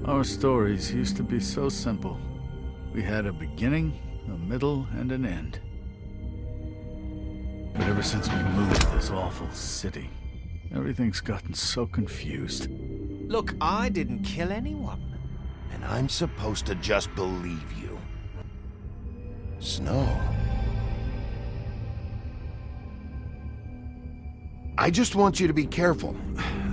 Our stories used to be so simple. We had a beginning, a middle, and an end. But ever since we moved to this awful city, everything's gotten so confused. Look, I didn't kill anyone. And I'm supposed to just believe you. Snow. I just want you to be careful.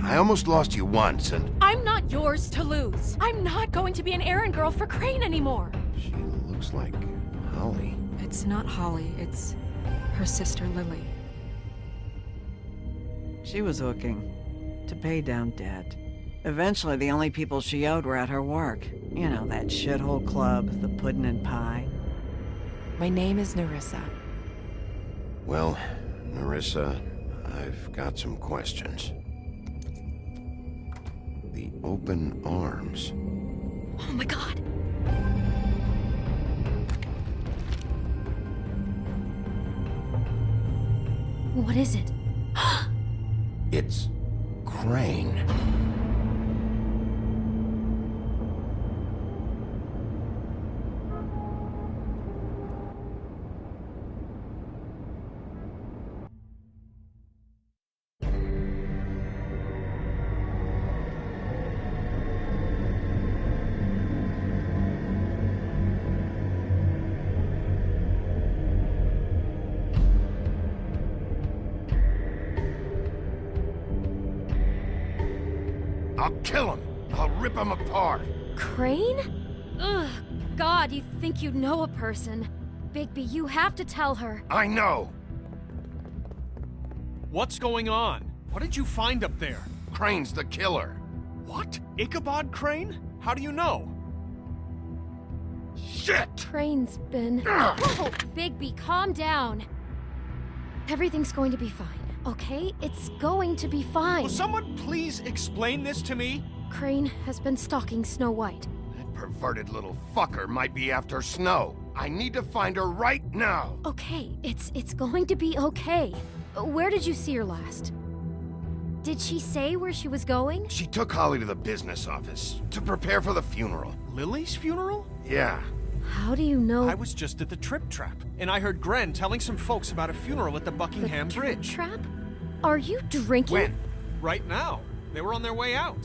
I almost lost you once, and... I'm not yours to lose. I'm not going to be an errand girl for Crane anymore. She looks like Holly. It's not Holly, it's her sister Lily. She was hooking to pay down debt. Eventually, the only people she owed were at her work. You know, that shithole club, the puddin' and pie. My name is Nerissa. Well, Nerissa, I've got some questions. The open arms. Oh my god. What is it? It's Crane. I'll kill him! I'll rip him apart! Crane? Ugh, God, you think you know a person. Bigby, you have to tell her. I know! What's going on? What did you find up there? Crane's the killer. What? Ichabod Crane? How do you know? Shit! Crane's been... Whoa, Bigby, calm down. Everything's going to be fine, okay? It's going to be fine. Will someone please explain this to me? Crane has been stalking Snow White. That perverted little fucker might be after Snow. I need to find her right now. Okay, it's going to be okay. Where did you see her last? Did she say where she was going? She took Holly to the business office to prepare for the funeral. Lily's funeral? Yeah. How do you know? I was just at the Trip Trap, and I heard Gren telling some folks about a funeral at the Buckingham the Bridge. Trap? Are you drinking? When? Right now. They were on their way out.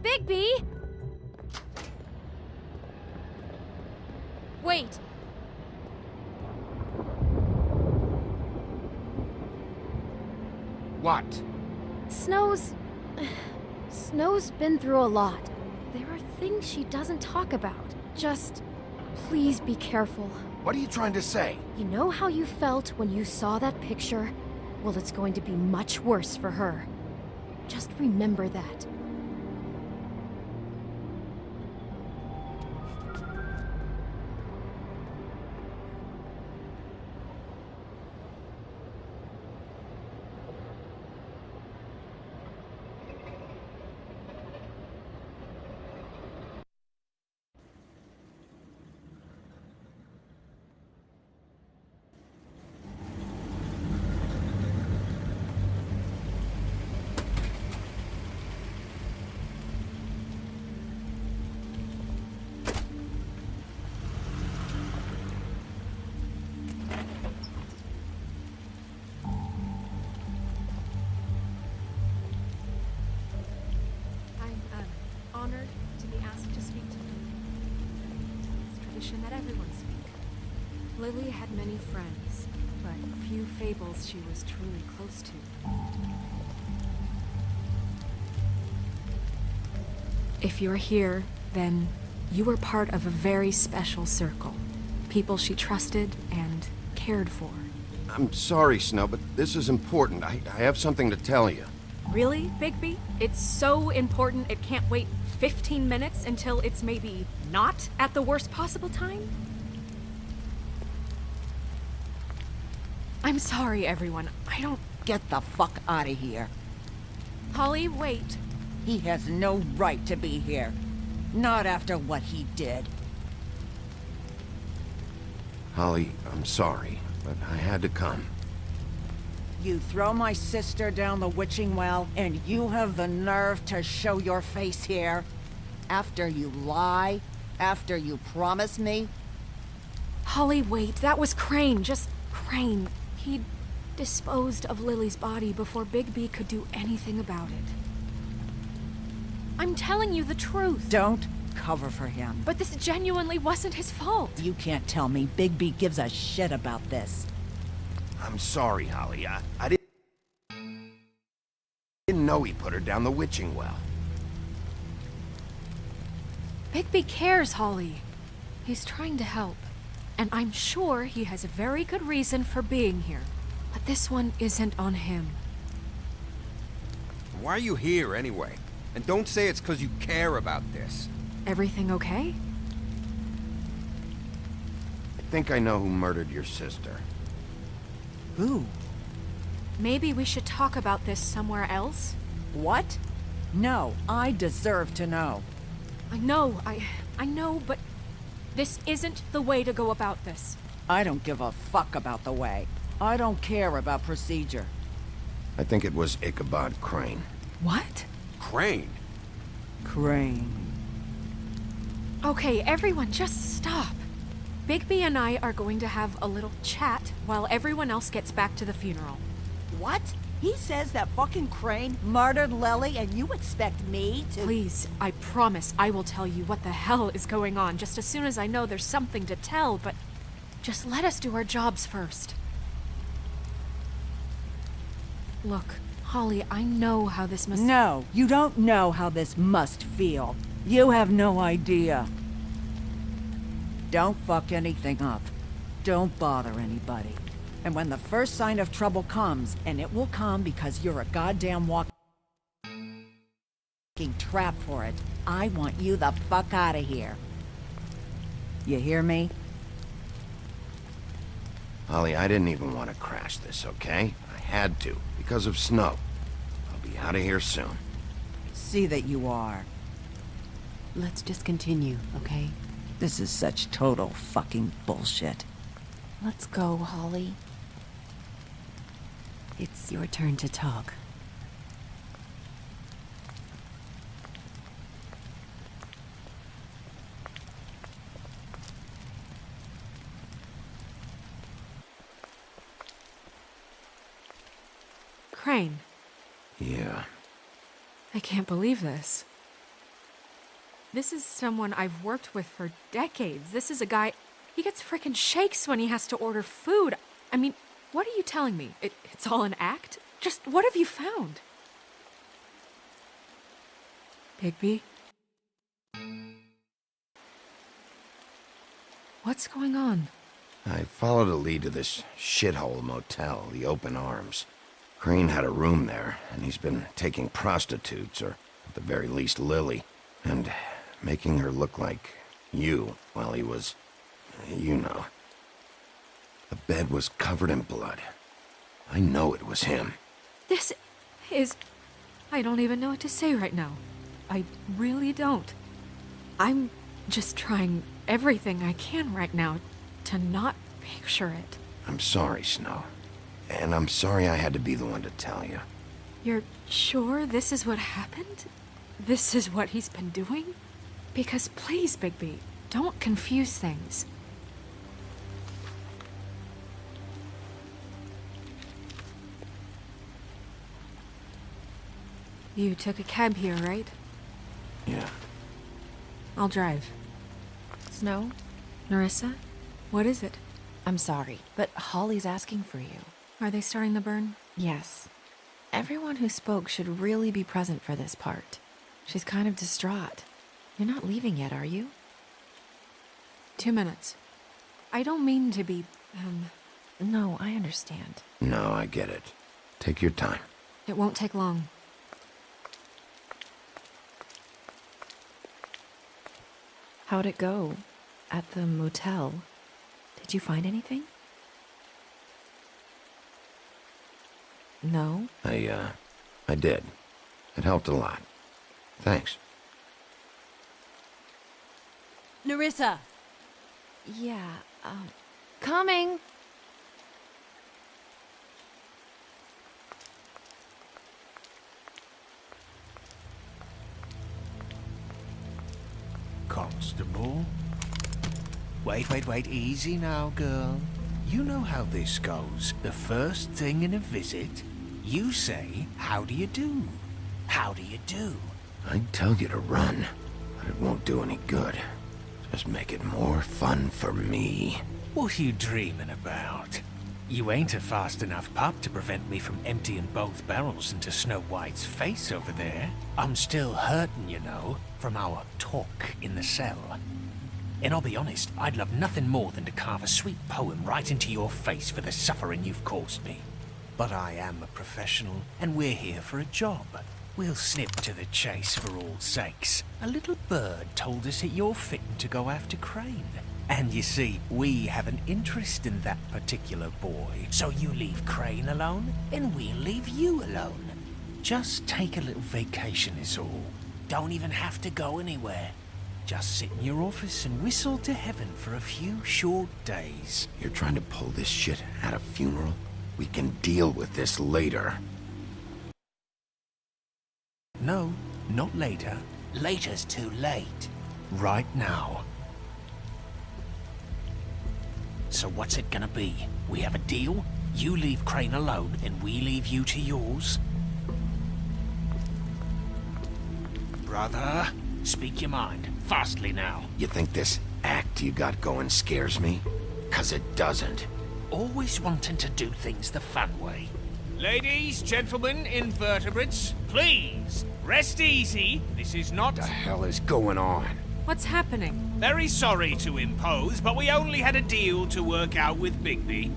Bigby! Wait. What? Snow's been through a lot. There are things she doesn't talk about. Just, please be careful. What are you trying to say? You know how you felt when you saw that picture? Well, it's going to be much worse for her. Just remember that. Honored to be asked to speak to you. It's tradition that everyone speak. Lily had many friends, but few fables she was truly close to. If you're here, then you were part of a very special circle. People she trusted and cared for. I'm sorry, Snow, but this is important. I have something to tell you. Really, Bigby? It's so important it can't wait 15 minutes until it's maybe not at the worst possible time? I'm sorry, everyone. I don't... Get the fuck out of here. Holly, wait. He has no right to be here. Not after what he did. Holly, I'm sorry, but I had to come. You throw my sister down the witching well, and you have the nerve to show your face here? After you lie? After you promise me? Holly, wait. That was Crane. Just Crane. He disposed of Lily's body before Bigby could do anything about it. I'm telling you the truth. Don't cover for him. But this genuinely wasn't his fault. You can't tell me Bigby gives a shit about this. I'm sorry, Holly. I didn't know he put her down the witching well. Bigby cares, Holly. He's trying to help. And I'm sure he has a very good reason for being here. But this one isn't on him. Why are you here, anyway? And don't say it's because you care about this. Everything okay? I think I know who murdered your sister. Who? Maybe we should talk about this somewhere else? What? No, I deserve to know. I know, but this isn't the way to go about this. I don't give a fuck about the way. I don't care about procedure. I think it was Ichabod Crane. What? Crane? Crane. Okay, everyone, just stop. Bigby and I are going to have a little chat while everyone else gets back to the funeral. What? He says that fucking Crane murdered Lily and you expect me to— Please, I promise I will tell you what the hell is going on just as soon as I know there's something to tell, but just let us do our jobs first. Look, Holly, I know how this must— No, you don't know how this must feel. You have no idea. Don't fuck anything up. Don't bother anybody. And when the first sign of trouble comes, and it will come because you're a goddamn walking trap for it, I want you the fuck out of here. You hear me? Holly, I didn't even want to crash this, okay? I had to, because of snow. I'll be out of here soon. See that you are. Let's just continue, okay? This is such total fucking bullshit. Let's go, Holly. It's your turn to talk. Crane, Yeah. I can't believe this. This is someone I've worked with for decades. This is a guy, he gets frickin' shakes when he has to order food. I mean, what are you telling me? It's all an act? Just what have you found? Bigby? What's going on? I followed a lead to this shithole motel, the Open Arms. Crane had a room there, and he's been taking prostitutes, or at the very least Lily, and making her look like you while he was, you know. The bed was covered in blood. I know it was him. This is... I don't even know what to say right now. I really don't. I'm just trying everything I can right now to not picture it. I'm sorry, Snow. And I'm sorry I had to be the one to tell you. You're sure this is what happened? This is what he's been doing? Because please, Bigby, don't confuse things. You took a cab here, right? Yeah. I'll drive. Snow, Nerissa? What is it? I'm sorry, but Holly's asking for you. Are they starting the burn? Yes. Everyone who spoke should really be present for this part. She's kind of distraught. You're not leaving yet, are you? 2 minutes. I don't mean to be, No, I understand. No, I get it. Take your time. It won't take long. How'd it go? At the motel? Did you find anything? No? I did. It helped a lot. Thanks. Nerissa! Yeah, coming! Constable. Wait, easy now, girl. You know how this goes. The first thing in a visit, you say, how do you do? How do you do? I'd tell you to run, but it won't do any good. Just make it more fun for me. What are you dreaming about? You ain't a fast enough pup to prevent me from emptying both barrels into Snow White's face over there. I'm still hurting, you know, from our talk in the cell. And I'll be honest, I'd love nothing more than to carve a sweet poem right into your face for the suffering you've caused me. But I am a professional, and we're here for a job. We'll snip to the chase for all sakes. A little bird told us that you're fitting to go after Crane. And you see, we have an interest in that particular boy. So you leave Crane alone, and we'll leave you alone. Just take a little vacation is all. Don't even have to go anywhere. Just sit in your office and whistle to heaven for a few short days. You're trying to pull this shit at a funeral? We can deal with this later. No, not later. Later's too late. Right now. So what's it gonna be? We have a deal? You leave Crane alone, and we leave you to yours? Brother, speak your mind. Fastly now. You think this act you got going scares me? 'Cause it doesn't. Always wanting to do things the fun way. Ladies, gentlemen, invertebrates, please, rest easy. This is not... What the hell is going on? What's happening? Very sorry to impose, but we only had a deal to work out with Bigby.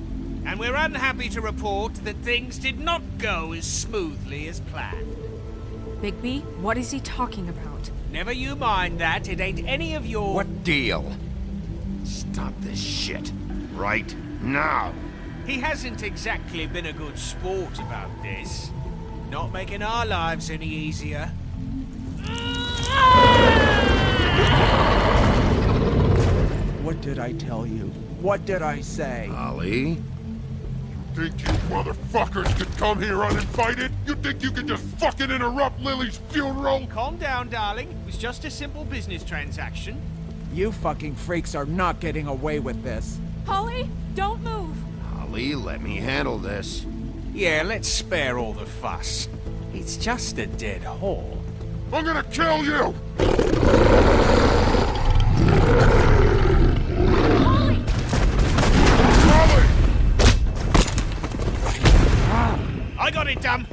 And we're unhappy to report that things did not go as smoothly as planned. Bigby, what is he talking about? Never you mind that, it ain't any of your... What deal? Stop this shit. Right now. He hasn't exactly been a good sport about this. Not making our lives any easier. What did I tell you? What did I say? Ollie? Think you motherfuckers could come here uninvited? You think you can just fucking interrupt Lily's funeral? Calm down, darling. It was just a simple business transaction. You fucking freaks are not getting away with this. Holly, don't move! Ollie, let me handle this. Yeah, let's spare all the fuss. It's just a dead hole. I'm gonna kill you! Holly! Ollie! I got it, dumb.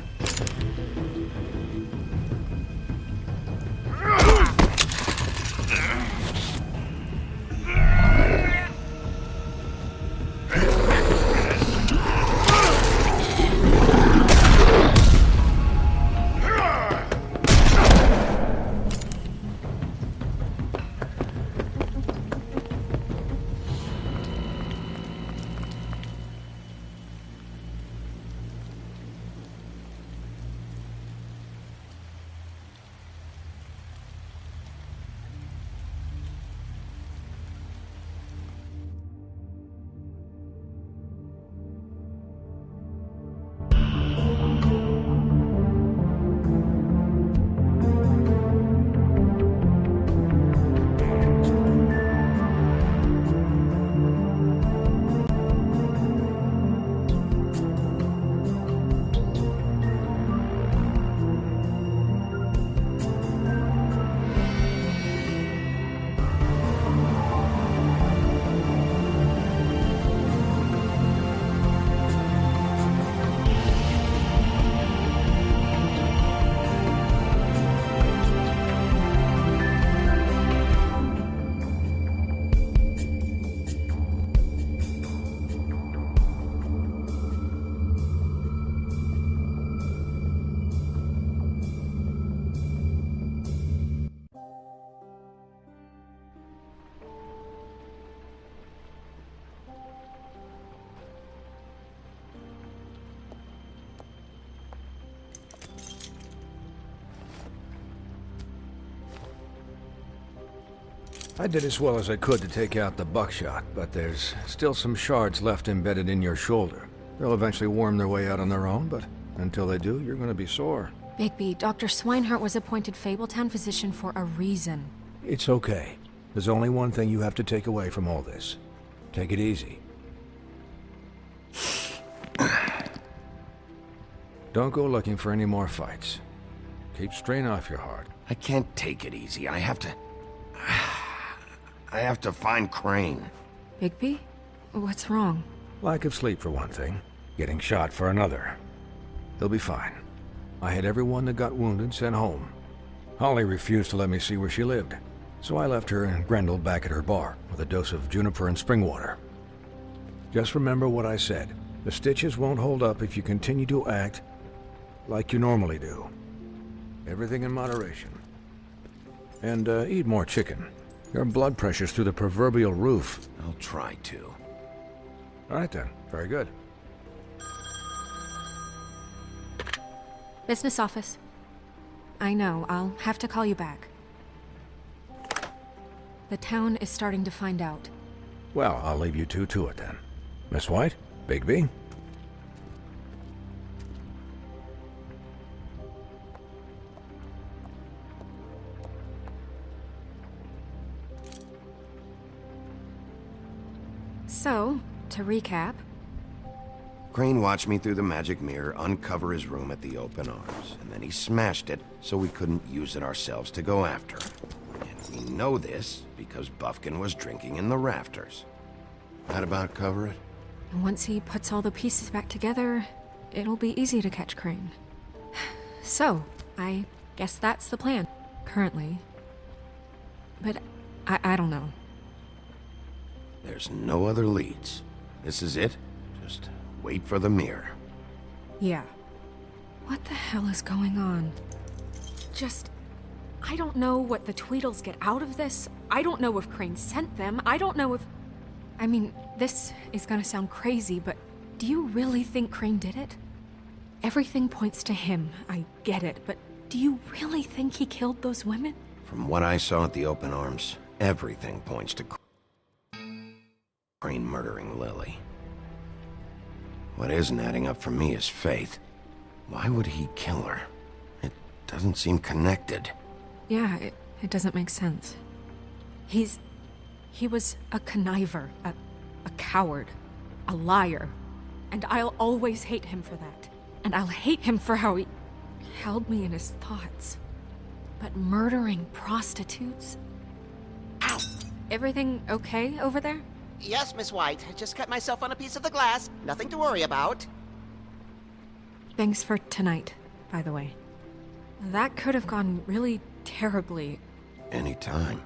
I did as well as I could to take out the buckshot, but there's still some shards left embedded in your shoulder. They'll eventually worm their way out on their own, but until they do, you're gonna be sore. Bigby, Dr. Swinehart was appointed Fabletown physician for a reason. It's okay. There's only one thing you have to take away from all this. Take it easy. Don't go looking for any more fights. Keep strain off your heart. I can't take it easy. I have to find Crane. Bigby? What's wrong? Lack of sleep for one thing. Getting shot for another. He'll be fine. I had everyone that got wounded sent home. Holly refused to let me see where she lived, so I left her and Grendel back at her bar with a dose of juniper and spring water. Just remember what I said. The stitches won't hold up if you continue to act like you normally do. Everything in moderation. And eat more chicken. Your blood pressure's through the proverbial roof. I'll try to. All right then. Very good. Business office. I know, I'll have to call you back. The town is starting to find out. Well, I'll leave you two to it then. Miss White? Bigby? So, to recap, Crane watched me through the magic mirror uncover his room at the open arms, and then he smashed it so we couldn't use it ourselves to go after him. And we know this because Buffkin was drinking in the rafters. That about cover it? once he puts all the pieces back together, it'll be easy to catch Crane. So, I guess that's the plan, currently. But I don't know. There's no other leads. This is it. Just wait for the mirror. Yeah. What the hell is going on? I don't know what the Tweedles get out of this. I don't know if Crane sent them. I don't know if... I mean, this is gonna sound crazy, but do you really think Crane did it? Everything points to him, I get it, but do you really think he killed those women? From what I saw at the open arms, everything points to Crane murdering Lily. What isn't adding up for me is Faith. Why would he kill her? It doesn't seem connected. Yeah, it doesn't make sense. He was a conniver, a coward, a liar, and I'll always hate him for that. And I'll hate him for how he held me in his thoughts. But murdering prostitutes? Ow! Everything okay over there? Yes, Miss White. I just cut myself on a piece of the glass. Nothing to worry about. Thanks for tonight, by the way. That could have gone really terribly. Anytime.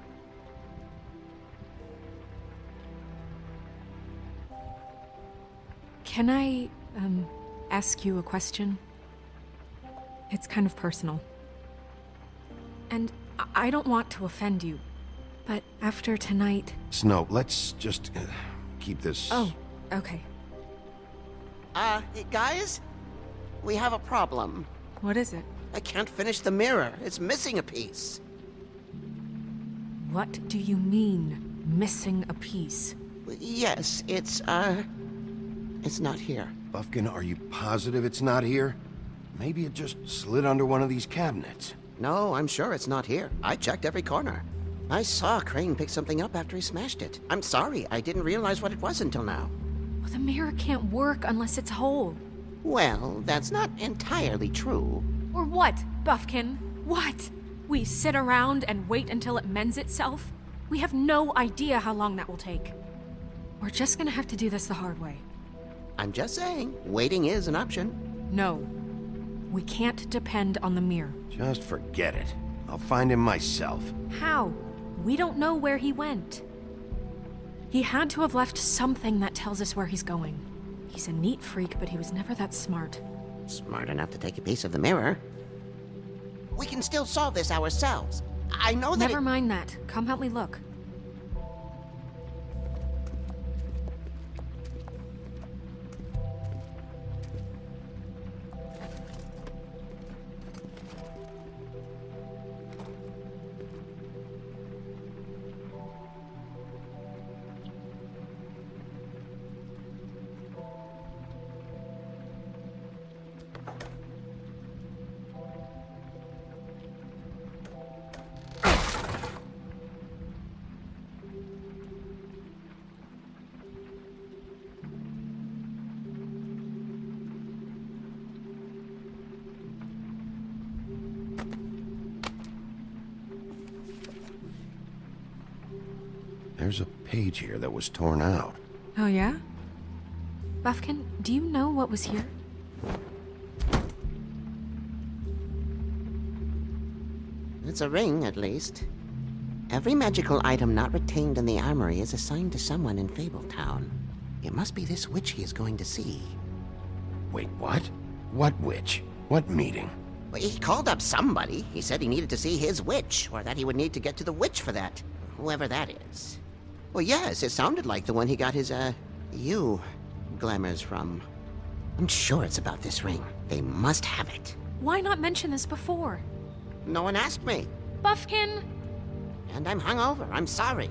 Can I, ask you a question? It's kind of personal. And I don't want to offend you, but after tonight... Snow, let's just keep this... Oh, okay. Guys? We have a problem. What is it? I can't finish the mirror. It's missing a piece. What do you mean, missing a piece? Yes, it's not here. Buffkin, are you positive it's not here? Maybe it just slid under one of these cabinets. No, I'm sure it's not here. I checked every corner. I saw Crane pick something up after he smashed it. I'm sorry, I didn't realize what it was until now. Well, the mirror can't work unless it's whole. Well, that's not entirely true. Or what, Buffkin? What? We sit around and wait until it mends itself? We have no idea how long that will take. We're just gonna have to do this the hard way. I'm just saying, waiting is an option. No. We can't depend on the mirror. Just forget it. I'll find him myself. How? We don't know where he went. He had to have left something that tells us where he's going. He's a neat freak, but he was never that smart. Smart enough to take a piece of the mirror. We can still solve this ourselves. I know that Never mind that. Come help me look. There's a page here that was torn out. Oh, yeah? Buffkin, do you know what was here? It's a ring, at least. Every magical item not retained in the armory is assigned to someone in Fabletown. It must be this witch he is going to see. Wait, what? What witch? What meeting? Well, he called up somebody. He said he needed to see his witch, or that he would need to get to the witch for that. Whoever that is. Well, yes, it sounded like the one he got his, glamours from. I'm sure it's about this ring. They must have it. Why not mention this before? No one asked me. Buffkin! And I'm hungover. I'm sorry.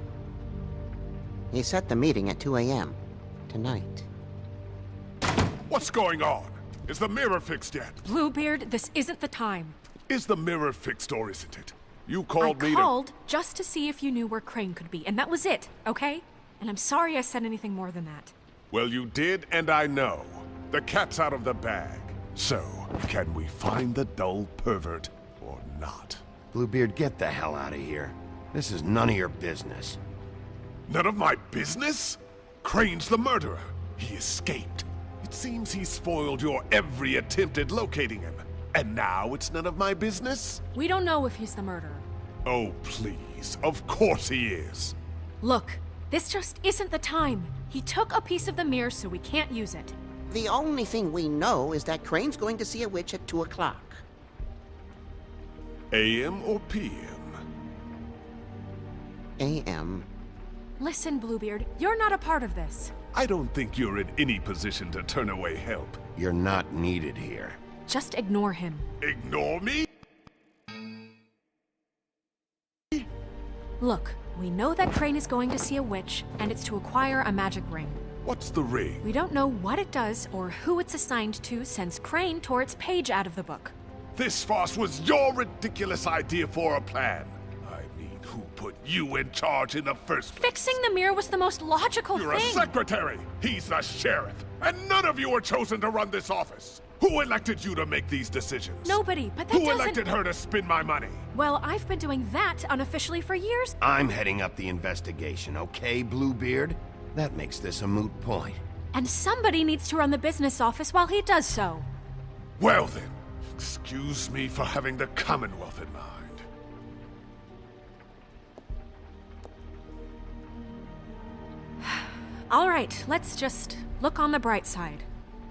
He set the meeting at 2 a.m. tonight. What's going on? Is the mirror fixed yet? Bluebeard, this isn't the time. Is the mirror fixed or isn't it? You called me to... I called just to see if you knew where Crane could be, and that was it, okay? And I'm sorry I said anything more than that. Well, you did, and I know. The cat's out of the bag. So, can we find the dull pervert or not? Bluebeard, get the hell out of here. This is none of your business. None of my business? Crane's the murderer. He escaped. It seems he spoiled your every attempt at locating him. And now it's none of my business? We don't know if he's the murderer. Oh, please. Of course he is. Look, this just isn't the time. He took a piece of the mirror, so we can't use it. The only thing we know is that Crane's going to see a witch at 2 o'clock. AM or PM? AM. Listen, Bluebeard, you're not a part of this. I don't think you're in any position to turn away help. You're not needed here. Just ignore him. Ignore me? Look, we know that Crane is going to see a witch, and it's to acquire a magic ring. What's the ring? We don't know what it does or who it's assigned to since Crane tore its page out of the book. This farce was your ridiculous idea for a plan. I mean, who put you in charge in the first place? Fixing the mirror was the most logical You're thing. a secretary. He's the sheriff. And none of you were chosen to run this office. Who elected you to make these decisions? Nobody, but that Who doesn't... elected her to spend my money? Well, I've been doing that unofficially for years. I'm heading up the investigation, okay, Bluebeard? That makes this a moot point. And somebody needs to run the business office while he does so. Well then, excuse me for having the Commonwealth in mind. All right, let's just look on the bright side.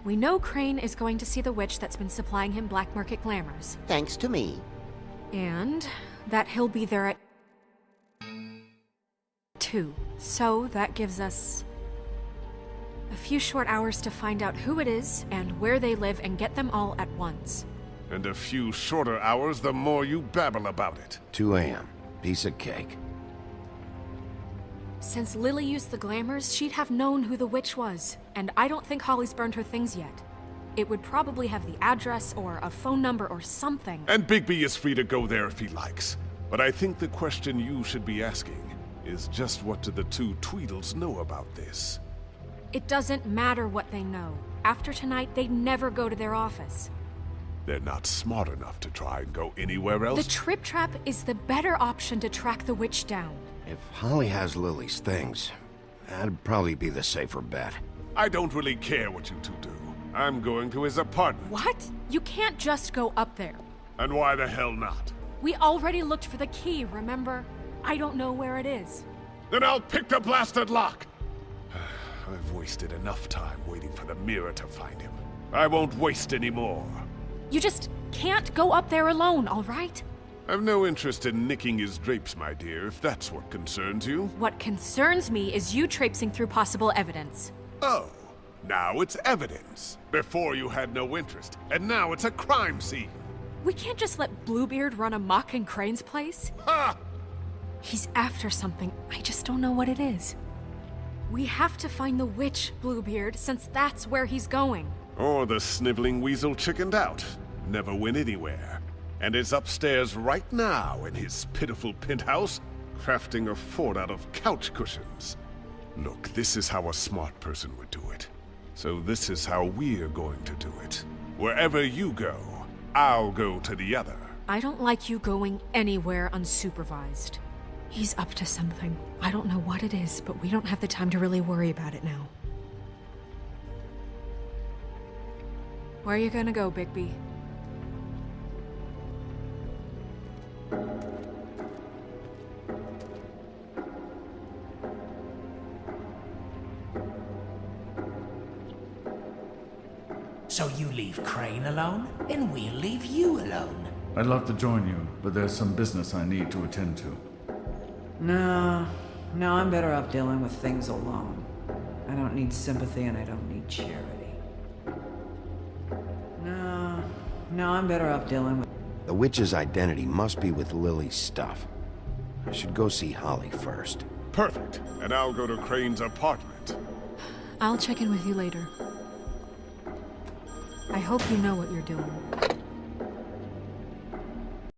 We know Crane is going to see the witch that's been supplying him black market glamours. Thanks to me. And that he'll be there at 2. So that gives us a few short hours to find out who it is and where they live and get them all at once. And a few shorter hours the more you babble about it. 2 a.m. Piece of cake. Since Lily used the glamours, she'd have known who the witch was, and I don't think Holly's burned her things yet. It would probably have the address or a phone number or something. And Bigby is free to go there if he likes. But I think the question you should be asking is just what do the two Tweedles know about this? It doesn't matter what they know. After tonight, they'd never go to their office. They're not smart enough to try and go anywhere else? The Trip Trap is the better option to track the witch down. If Holly has Lily's things, that'd probably be the safer bet. I don't really care what you two do. I'm going to his apartment. What? You can't just go up there. And why the hell not? We already looked for the key, remember? I don't know where it is. Then I'll pick the blasted lock! I've wasted enough time waiting for the mirror to find him. I won't waste any more. You just can't go up there alone, all right? I've no interest in nicking his drapes, my dear, if that's what concerns you. What concerns me is you traipsing through possible evidence. Oh, now it's evidence. Before you had no interest, and now it's a crime scene. We can't just let Bluebeard run amok in Crane's place. Ha! He's after something, I just don't know what it is. We have to find the witch, Bluebeard, since that's where he's going. Or the sniveling weasel chickened out. Never went anywhere. And is upstairs right now in his pitiful penthouse, crafting a fort out of couch cushions. Look, this is how a smart person would do it. So this is how we're going to do it. Wherever you go, I'll go to the other. I don't like you going anywhere unsupervised. He's up to something. I don't know what it is, but we don't have the time to really worry about it now. Where are you gonna go, Bigby? So you leave Crane alone, and we'll leave you alone. I'd love to join you, but there's some business I need to attend to. No, I'm better off dealing with things alone. I don't need sympathy and I don't need charity. No, I'm better off dealing with... The witch's identity must be with Lily's stuff. I should go see Holly first. Perfect. And I'll go to Crane's apartment. I'll check in with you later. I hope you know what you're doing.